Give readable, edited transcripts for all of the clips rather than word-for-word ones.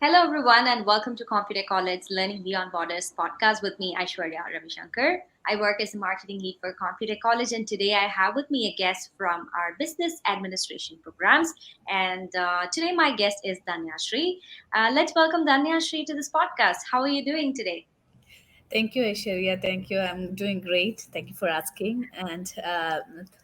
Hello, everyone, and welcome to Computek College Learning Beyond Borders podcast with me, Aishwarya Ravishankar. I work as a marketing lead for Computek College, and today I have with me a guest from our business administration programs. And today, my guest is Dhanyasree. Let's welcome Dhanyasree to this podcast. How are you doing today? Thank you, Aishwarya. Thank you. I'm doing great. Thank you for asking. And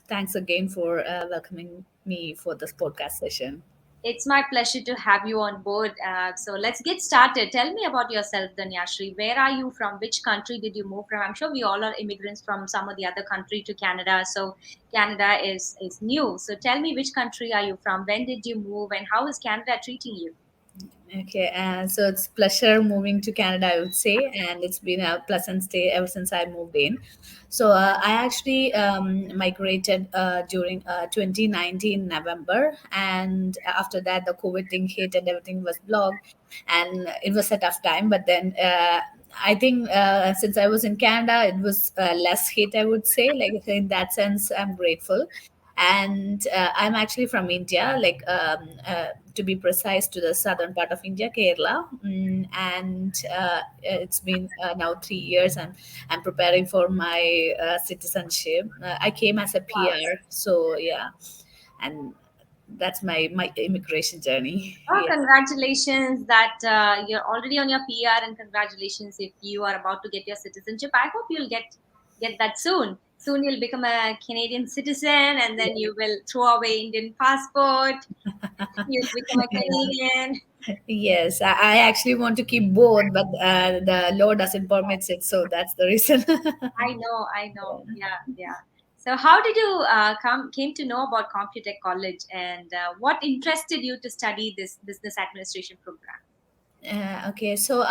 thanks again for welcoming me for this podcast session. It's my pleasure to have you on board. So let's get started. Tell me about yourself, Dhanyashree. Where are you from? Which country did you move from? I'm sure we all are immigrants from some of the other country to Canada. So Canada is new. So tell me, which country are you from? When did you move, and how is Canada treating you? Okay, so it's pleasure moving to Canada, I would say, and it's been a pleasant stay ever since I moved in. So I actually migrated during 2019 November, and after that the COVID thing hit and everything was blocked, and it was a tough time. But then I think since I was in Canada, it was less hit, I would say. Like in that sense, I'm grateful. And I'm actually from India, to be precise, to the southern part of India, Kerala. And it's been now 3 years, and I'm preparing for my citizenship. I came as a Wow. PR, so yeah, and that's my immigration journey. Oh, Yeah. congratulations that you're already on your PR, and congratulations if you are about to get your citizenship. I hope you'll get that soon. Soon you'll become a Canadian citizen, and then you will throw away Indian passport. You'll become a Canadian. Yes, I actually want to keep both, but the law doesn't permit it, so that's the reason. I know. Yeah, yeah. So, how did you come came to know about Computech College, and what interested you to study this business administration program? Okay, so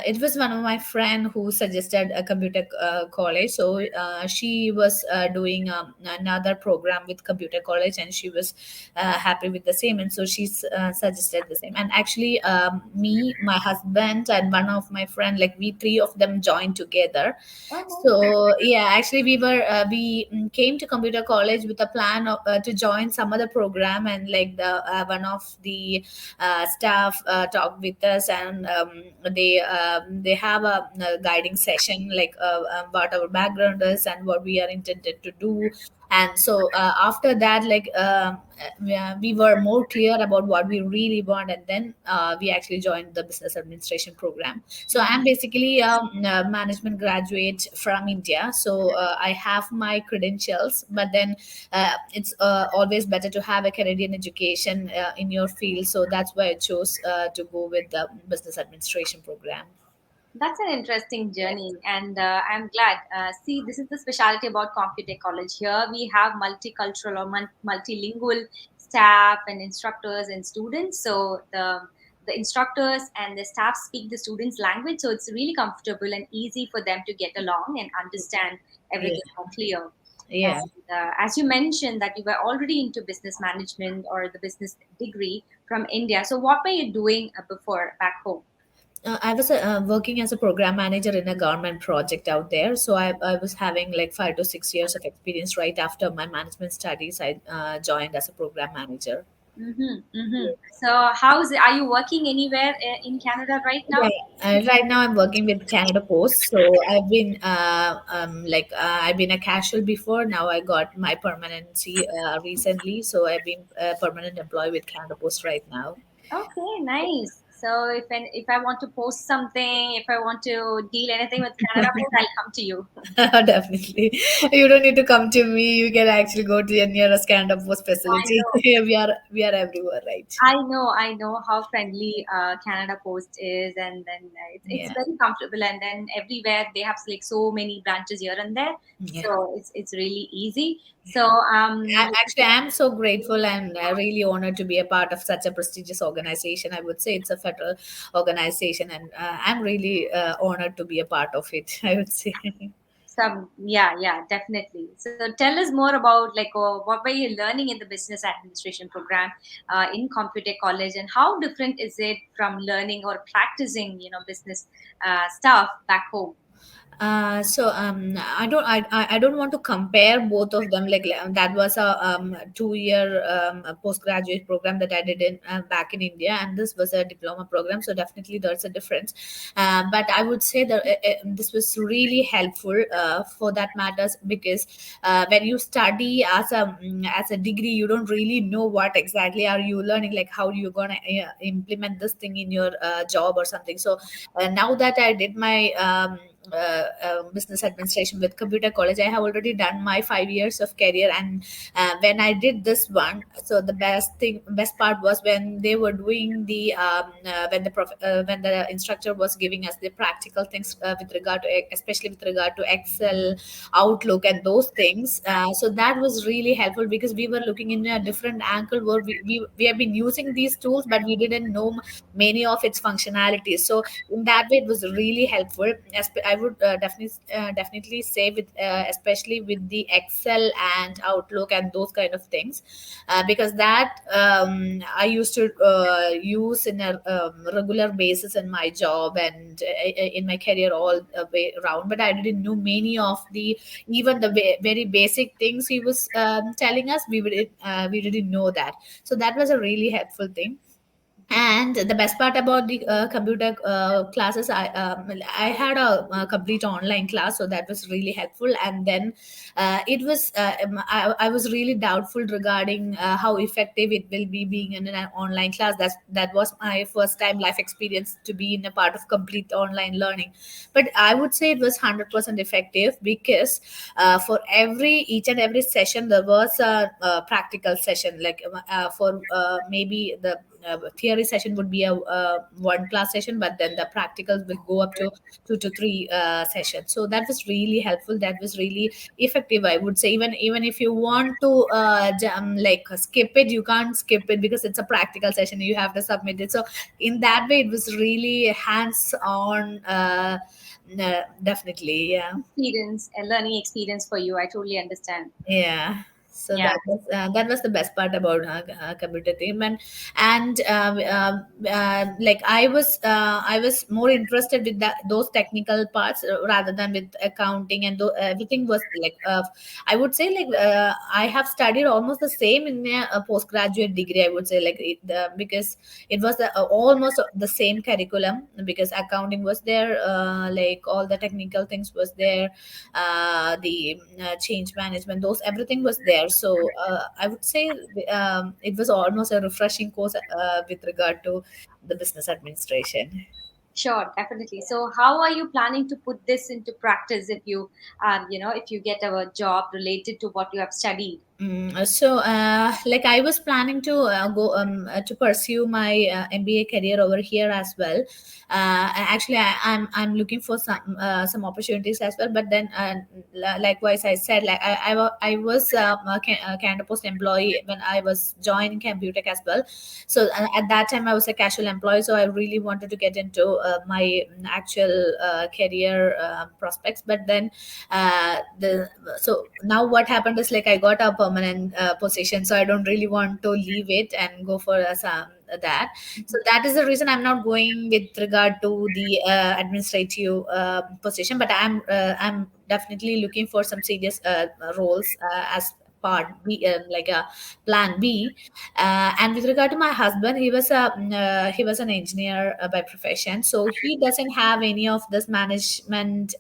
it was one of my friend who suggested a computer college. So she was doing another program with computer college, and she was happy with the same, and so she suggested the same. And actually, me, my husband, and one of my friend, like we three of them joined together. Oh, So yeah, actually we came to computer college with a plan of, to join some other program, and like the one of the staff talk with us, and they have a guiding session, like what our background is and what we are intended to do. And so after that, we were more clear about what we really want, and then we actually joined the business administration program. So I'm basically a management graduate from India, so I have my credentials, but then it's always better to have a Canadian education in your field. So that's why I chose to go with the business administration program. that's an interesting journey, and I'm glad. See, this is the specialty about Computech College. Here we have multicultural or multilingual staff and instructors and students. So the instructors and the staff speak the students' language, so it's really comfortable and easy for them to get along and understand Yeah, everything more clear. yeah. And as you mentioned that you were already into business management or the business degree from India, so what were you doing before back home? I was working as a program manager in a government project out there. So I was having like 5 to 6 years of experience. Right after my management studies, I joined as a program manager. Mm-hmm, mm-hmm. So, how's are you working anywhere in Canada right now? Yeah, right now I'm working with Canada Post. So I've been a casual before. Now I got my permanency recently. So I've been a permanent employee with Canada Post right now. Okay, nice. So, if I want to post something, if I want to deal anything with Canada Post, I'll come to you. Definitely. You don't need to come to me. You can actually go to your nearest Canada Post I facility. know. We are everywhere, right? I know how friendly Canada Post is, and then it's Yeah. very comfortable. And then everywhere they have like so many branches here and there, Yeah. so it's really easy. So Actually, I'm so grateful and really honored to be a part of such a prestigious organization. I would say it's a federal organization, and I'm really honored to be a part of it. I would say. some yeah, definitely. So tell us more about like what were you learning in the business administration program in Computer College, and how different is it from learning or practicing business stuff back home? I don't want to compare both of them. That was a 2 year postgraduate program that I did in back in India, and this was a diploma program. So definitely there's a difference. But I would say that this was really helpful for that matters, because when you study as a degree, you don't really know what exactly are you learning, like how you're gonna implement this thing in your job or something. So now that I did my business administration with computer college, I have already done my 5 years of career. And when I did this one, so the best part was when they were doing the when the instructor was giving us the practical things with regard to especially with regard to Excel, Outlook, and those things. So that was really helpful, because we were looking in a different angle where we have been using these tools, but we didn't know many of its functionalities. So in that way, it was really helpful. I would definitely say with especially with the Excel and Outlook and those kind of things, because that I used to use in a regular basis in my job and in my career all the way around. But I didn't know many of the even the very basic things he was telling us. We didn't know that. So that was a really helpful thing. And the best part about the computer classes, I had a complete online class, so that was really helpful. And then I was really doubtful regarding how effective it will be being in an online class. That was my first time life experience to be in a part of complete online learning. But I would say it was 100% effective, because for every each and every session there was a practical session, for maybe the theory session would be a one class session, but then the practicals will go up to 2 to 3 sessions. So that was really helpful, that was really effective, I would say. Even if you want to skip it, you can't skip it, because it's a practical session, you have to submit it. So in that way, it was really hands on. Definitely, yeah. Experience, a learning experience for you. I totally understand. Yeah. So Yeah. that was the best part about computer team. And like I was more interested with those technical parts rather than with accounting, and everything was I would say I have studied almost the same in a postgraduate degree, I would say, because it was almost the same curriculum, because accounting was there, like all the technical things was there, the change management, those everything was there. So I would say it was almost a refreshing course with regard to the business administration. Sure, definitely. So, how are you planning to put this into practice if you, if you get a job related to what you have studied? Like I was planning to go to pursue my MBA career over here as well. Actually, I'm looking for some opportunities as well. But then, likewise, I said I was a Canada Post employee when I was joining Computek as well. So at that time, I was a casual employee. So I really wanted to get into my actual career prospects. But then the so now what happened is, like, I got a permanent position, so I don't really want to leave it and go for some that. So that is the reason I'm not going with regard to the administrative position, but I'm definitely looking for some serious roles as part B, like a plan B. And with regard to my husband, he was an engineer by profession, so he doesn't have any of this management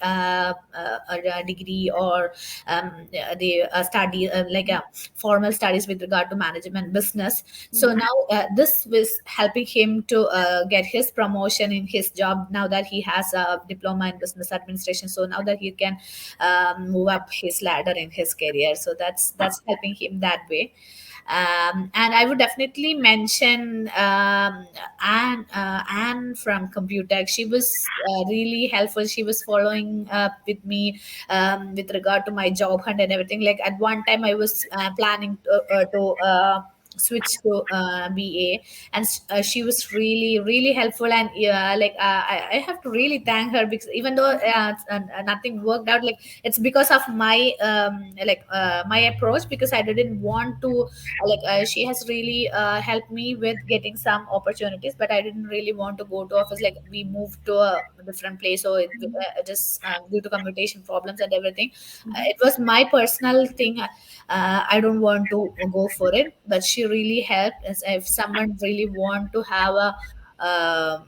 degree or the study formal studies with regard to management business. So now this was helping him to get his promotion in his job, now that he has a diploma in business administration. So now that he can move up his ladder in his career, so that's helping him that way. And I would definitely mention Anne from Computex. She was really helpful. She was following up with me with regard to my job hunt and everything. Like at one time, I was planning to switched to BA, and she was really really helpful. And I have to really thank her, because even though nothing worked out, like it's because of my my approach, because I didn't want to she has really helped me with getting some opportunities, but I didn't really want to go to office. Like we moved to a different place, so just due to commutation problems and everything, it was my personal thing. I don't want to go for it, but she really helped. As if someone really want to have uh,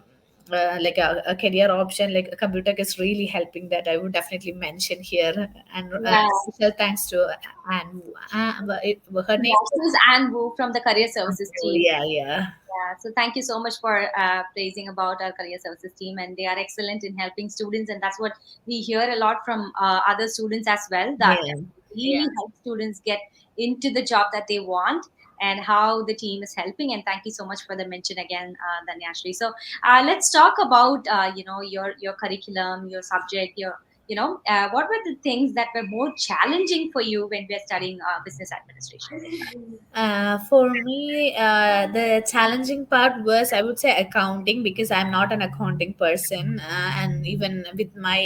a career option, like a computer is really helping, that I would definitely mention here. And Yeah. special thanks to Anne. Her name Yeah, she's Anne Wu from the Career Services Oh, team. yeah, yeah. Yeah, so thank you so much for praising about our career services team, and they are excellent in helping students, and that's what we hear a lot from other students as well. That Yeah, really yeah. help students get into the job that they want, and how the team is helping. And thank you so much for the mention again, Dhanyasree. So let's talk about your curriculum, your subject, your what were the things that were more challenging for you when we are studying business administration? For me, the challenging part was, I would say, accounting, because I'm not an accounting person, and even with my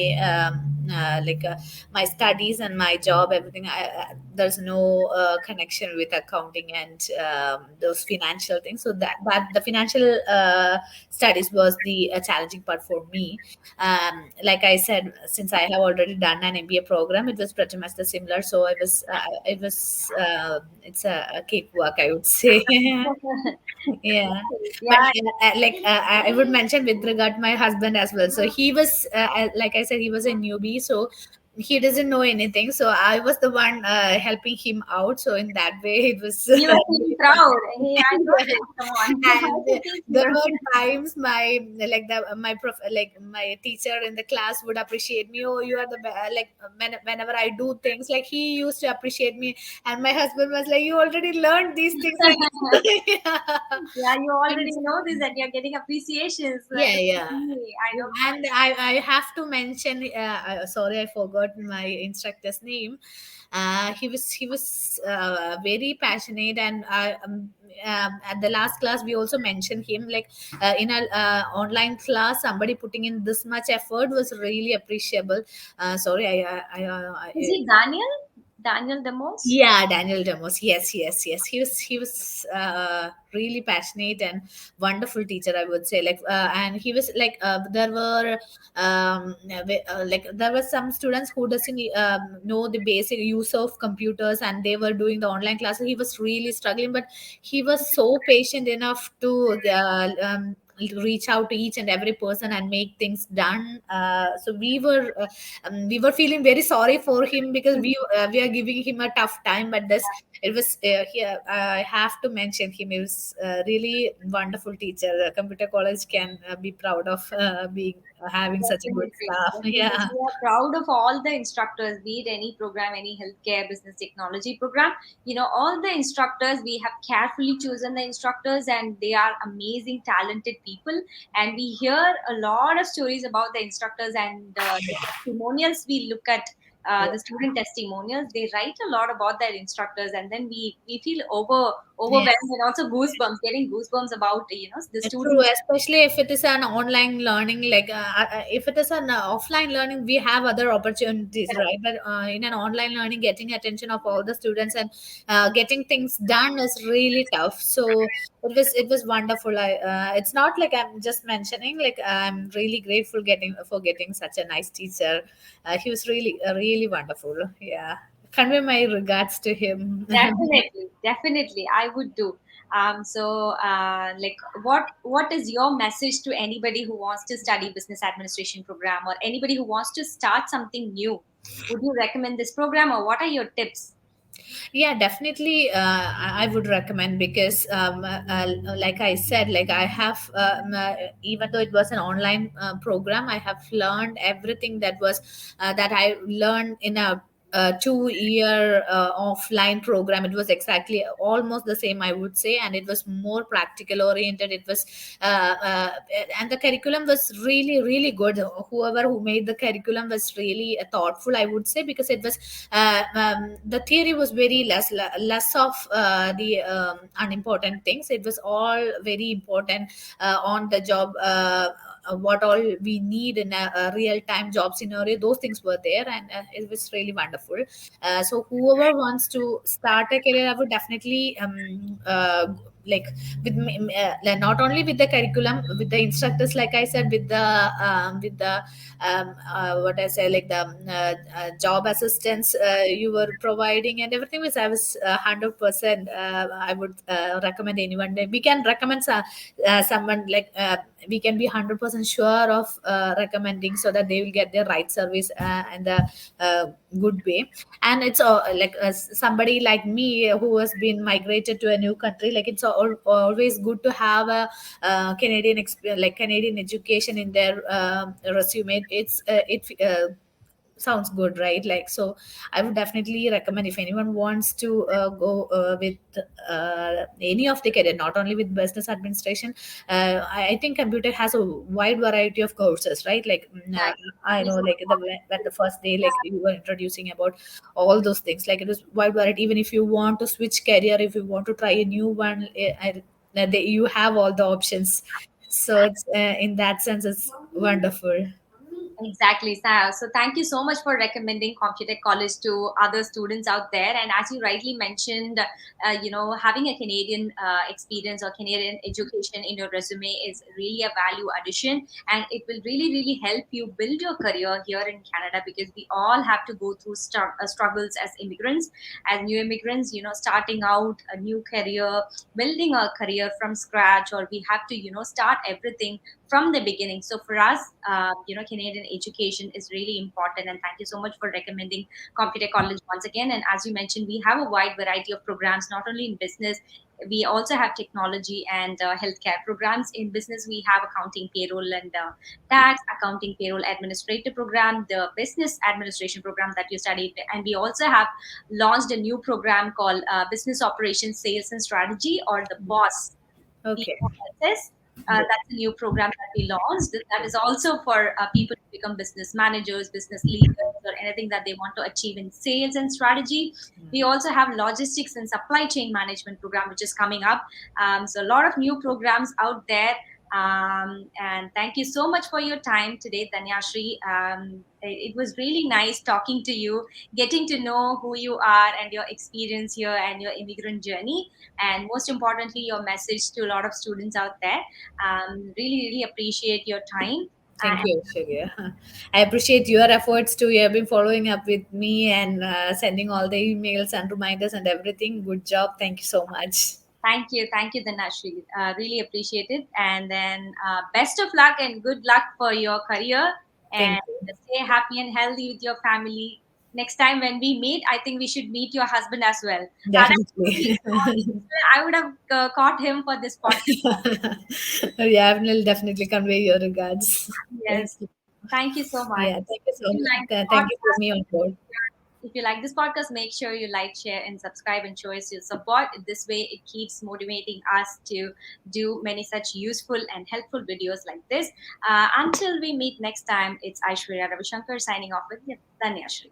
my studies and my job, everything, there's no connection with accounting and those financial things. So that the financial studies was the challenging part for me. Like I said, since I have already done an MBA program, it was pretty much the similar. So it's a cakewalk, I would say. Yeah, but Yeah. I would mention with regard to my husband as well. So he was, like I said, he was a newbie, so he doesn't know anything. So I was the one helping him out. So in that way, it was You were feeling really fun. proud. Hey, I know Yeah. this. Come on. I And can teach there you. were times my teacher in the class would appreciate me. Oh, you are the whenever I do things, like he used to appreciate me, and my husband was like, you already learned these things. Yeah. Yeah, you And already know this and you're getting appreciations. Like, yeah, yeah. I know. And I have to mention, sorry, I forgot my instructor's name. He was very passionate, and at the last class we also mentioned him, like in a online class, somebody putting in this much effort was really appreciable. Sorry, Is it Daniel? Daniel Demos? yeah, Daniel Demos. Yes, yes, yes. He was really passionate and wonderful teacher, I would say. And he was like, there were some students who doesn't know the basic use of computers, and they were doing the online classes. He was really struggling, but he was so patient enough to reach out to each and every person and make things done. So we were feeling very sorry for him, because we are giving him a tough time. But this it was here, I have to mention him. He was really wonderful teacher. Computer college can be proud of being having such a good Definitely, staff. definitely. Yeah, We are proud of all the instructors, be it any program, any healthcare, business technology program. All the instructors, we have carefully chosen the instructors, and they are amazing, talented people. And we hear a lot of stories about the instructors, and the testimonials we look at. yeah. The student testimonials, they write a lot about their instructors, and then we feel Yeah. overwhelmed, and also goosebumps, getting goosebumps about the True, students. especially if it is an online learning, if it is an offline learning, we have other opportunities, right? But in an online learning, getting attention of all the students and getting things done is really tough. So it was wonderful. It's not like I'm just mentioning. Like I'm really grateful getting such a nice teacher. He was really really wonderful. Yeah, convey my regards to him. Definitely, definitely, I would do. What is your message to anybody who wants to study business administration program, or anybody who wants to start something new? Would you recommend this program, or what are your tips? Yeah, definitely. I would recommend, because, like I said, like I have, even though it was an online program, I have learned everything that I learned in a 2 year offline program. It was exactly almost the same, I would say, and it was more practical oriented. It was and the curriculum was really really good. Whoever who made the curriculum was really thoughtful, I would say, because it was the theory was very less of the unimportant things. It was all very important on the job, what all we need in a real time job scenario. Those things were there, and it was really wonderful. So whoever wants to start a career, I would definitely like like not only with the curriculum, with the instructors, like I said, with the what I say, like the job assistance you were providing and everything, was I was 100% I would recommend anyone. We can recommend someone like we can be 100% sure of recommending, so that they will get the right service and the good way. And it's like somebody like me who has been migrated to a new country, like it's always good to have a Canadian experience, like Canadian education in their resume. It sounds good, right? Like, so I would definitely recommend, if anyone wants to go with any of the career, not only with business administration. I think computer has a wide variety of courses, right? Like I know, like the first day, like you were introducing about all those things, like it was wide variety. Even if you want to switch career, if you want to try a new one, you have all the options. So it's in that sense, it's wonderful. Exactly, Sal. So thank you so much for recommending Computer College to other students out there. And as you rightly mentioned, having a Canadian experience or Canadian education in your resume is really a value addition, and it will really, really help you build your career here in Canada, because we all have to go through struggles as immigrants, as new immigrants. Starting out a new career, building a career from scratch, or we have to, start everything from the beginning. So for us, Canadian education is really important. And thank you so much for recommending Computer College once again. And as you mentioned, we have a wide variety of programs, not only in business. We also have technology and healthcare programs. In business, we have accounting, payroll, and tax, accounting, payroll, administrative program, the business administration program that you studied. And we also have launched a new program called Business Operations, Sales, and Strategy, or the BOSS. Okay. BOSS. Good. That's a new program that we launched. That is also for people to become business managers, business leaders, or anything that they want to achieve in sales and strategy. We also have logistics and supply chain management program, which is coming up. So a lot of new programs out there. And thank you so much for your time today, Dhanyasree. It was really nice talking to you, getting to know who you are and your experience here and your immigrant journey, and most importantly, your message to a lot of students out there. Really, really appreciate your time. Thank you, Aishwarya. I appreciate your efforts too. You have been following up with me and sending all the emails and reminders and everything. Good job. Thank you so much. Thank you, Dhanashree. Really appreciate it. And then best of luck and good luck for your career. And Thank you. stay happy and healthy with your family. Next time when we meet, I think we should meet your husband as well. Had I known he's Definitely. I would have caught him for this podcast. Yeah, I will definitely convey your regards. Thank Yes. you. Thank you so much. Yeah, thank you If so you much. like this Thank you for podcast, me on board. if you like this podcast, make sure you like, share, and subscribe, and show us your support. This way, it keeps motivating us to do many such useful and helpful videos like this. Until we meet next time, it's Aishwarya Ravishankar signing off with Dhanyashree.